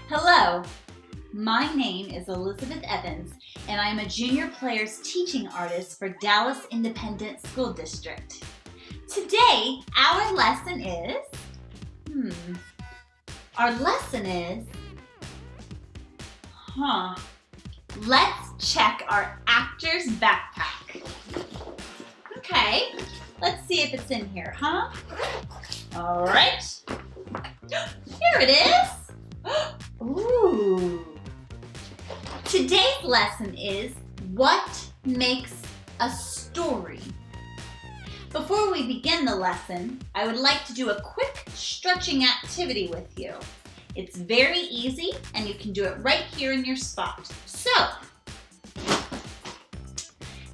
Hello, my name is Elizabeth Evans, and I am a Junior Players teaching artist for Dallas Independent School District. Today, our lesson is, let's check our actor's backpack. Okay, let's see if it's in here, huh? All right, here it is. Ooh. Today's lesson is what makes a story. Before we begin the lesson, I would like to do a quick stretching activity with you. It's very easy and you can do it right here in your spot. So,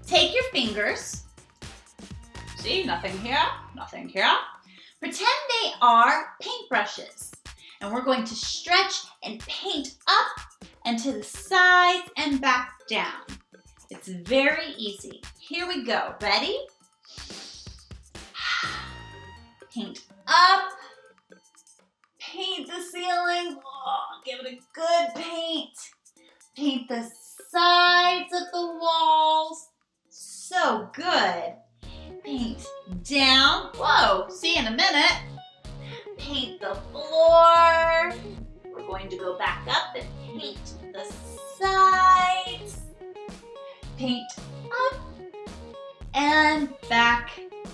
take your fingers. See, nothing here, nothing here. Pretend they are paintbrushes. And we're going to stretch and paint up and to the sides and back down. It's very easy. Here we go. Ready? Paint up. Paint the ceiling. Oh, give it a good paint. Paint the sides of the walls. So good. Paint down. Whoa, see you in a minute. Paint the floor. We're going to go back up and paint the sides. Paint up and back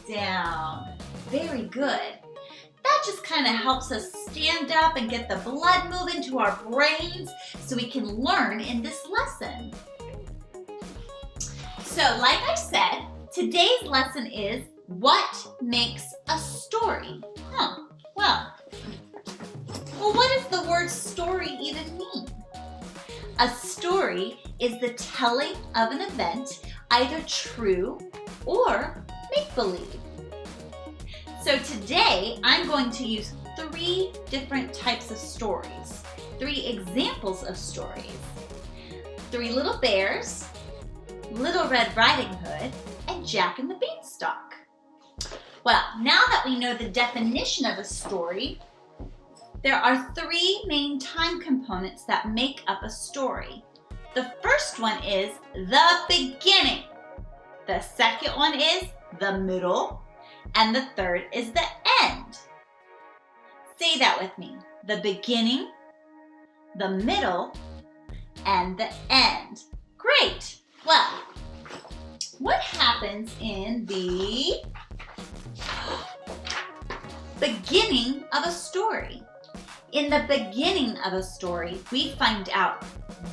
down. Very good. That just kind of helps us stand up and get the blood moving to our brains so we can learn in this lesson. So, like I said, today's lesson is what makes a story? Well, what does the word story even mean? A story is the telling of an event, either true or make-believe. So today, I'm going to use 3 different types of stories, 3 examples of stories. 3 Little Bears, Little Red Riding Hood, and Jack and the Beanstalk. Well, now that we know the definition of a story, there are 3 main time components that make up a story. The first one is the beginning. The second one is the middle. And the third is the end. Say that with me. The beginning, the middle, and the end. Great. Well, what happens in the beginning of a story? In the beginning of a story, we find out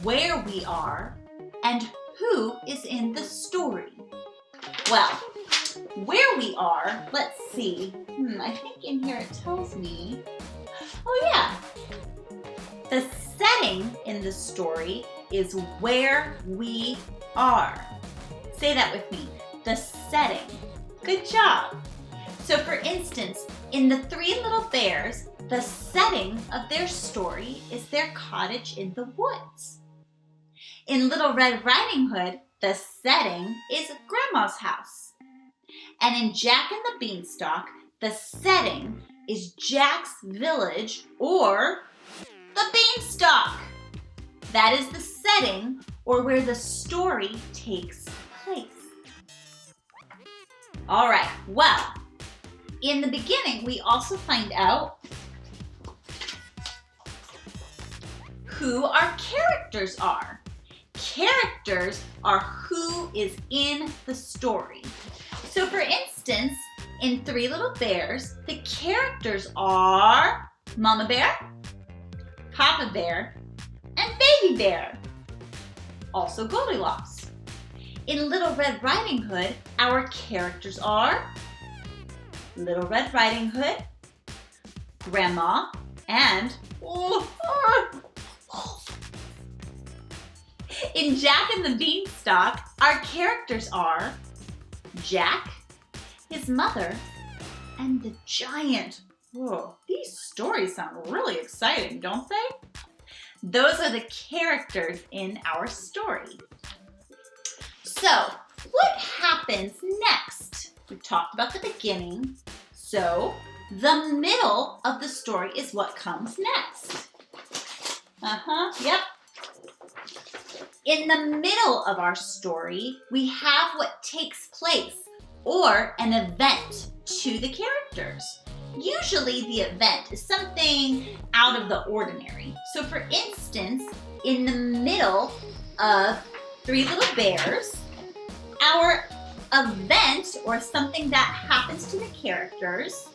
where we are and who is in the story. Well, where we are, let's see. I think in here it tells me. Oh yeah. The setting in the story is where we are. Say that with me. The setting. Good job. So for instance, in the 3 Little Bears, the setting of their story is their cottage in the woods. In Little Red Riding Hood, the setting is Grandma's house. And in Jack and the Beanstalk, the setting is Jack's village or the beanstalk. That is the setting or where the story takes place. All right, well, in the beginning, we also find out who our characters are. Characters are who is in the story. So for instance, in 3 Little Bears, the characters are Mama Bear, Papa Bear, and Baby Bear. Also Goldilocks. In Little Red Riding Hood, our characters are Little Red Riding Hood, Grandma, and in Jack and the Beanstalk, our characters are Jack, his mother, and the giant. Whoa, these stories sound really exciting, don't they? Those are the characters in our story. So, what happens next? We've talked about the beginning. So the middle of the story is what comes next. Yep. In the middle of our story, we have what takes place or an event to the characters. Usually the event is something out of the ordinary. So for instance, in the middle of Three Little Bears, our event or something that happens to the characters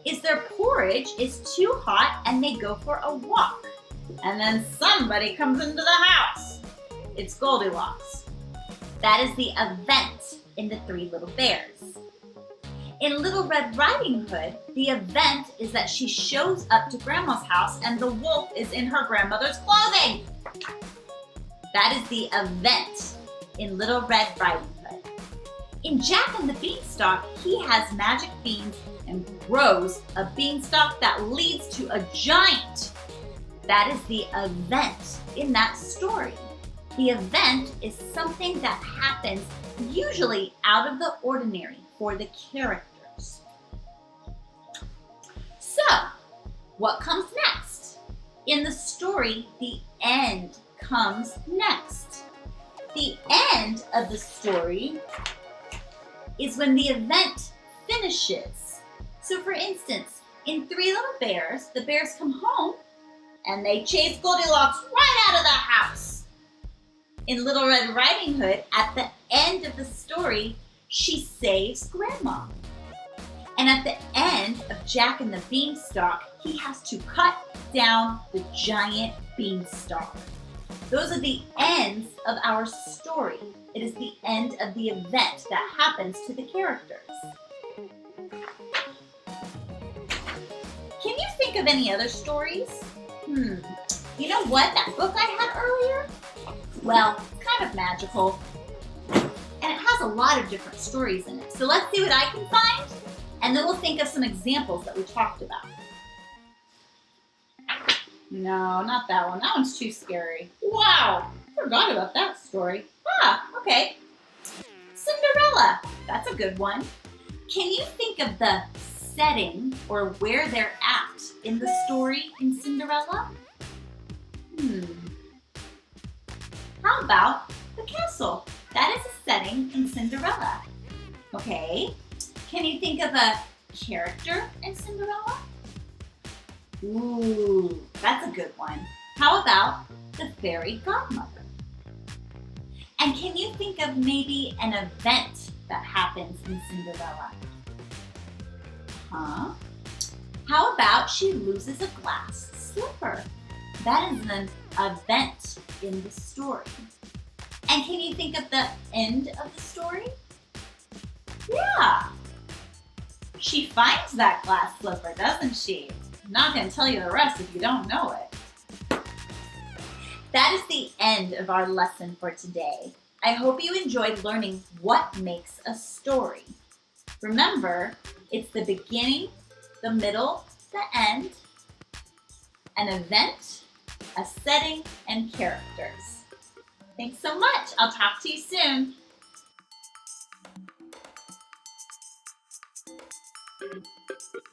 is their porridge is too hot and they go for a walk. And then somebody comes into the house. It's Goldilocks. That is the event in the Three Little Bears. In Little Red Riding Hood, the event is that she shows up to Grandma's house and the wolf is in her grandmother's clothing. That is the event in Little Red Riding Hood. In Jack and the Beanstalk, he has magic beans and grows a beanstalk that leads to a giant. That is the event in that story. The event is something that happens usually out of the ordinary for the characters. So, what comes next? In the story, the end comes next. The end of the story is when the event finishes. So for instance, in Three Little Bears, the bears come home and they chase Goldilocks right out of the house. In Little Red Riding Hood, at the end of the story, she saves Grandma. And at the end of Jack and the Beanstalk, he has to cut down the giant beanstalk. Those are the ends of our story. It is the end of the event that happens to the characters. Can you think of any other stories? You know what? That book I had earlier? Well, it's kind of magical. And it has a lot of different stories in it. So let's see what I can find, and then we'll think of some examples that we talked about. No, not that one. That one's too scary. Wow, I forgot about that story. Okay. Cinderella. That's a good one. Can you think of the setting or where they're at in the story in Cinderella? How about the castle? That is a setting in Cinderella. Okay. Can you think of a character in Cinderella? Ooh, that's a good one. How about the fairy godmother? And can you think of maybe an event that happens in Cinderella? How about she loses a glass slipper? That is an event in the story. And can you think of the end of the story? Yeah. She finds that glass slipper, doesn't she? I'm not going to tell you the rest if you don't know it. That is the end of our lesson for today. I hope you enjoyed learning what makes a story. Remember, it's the beginning, the middle, the end, an event, a setting, and characters. Thanks so much. I'll talk to you soon.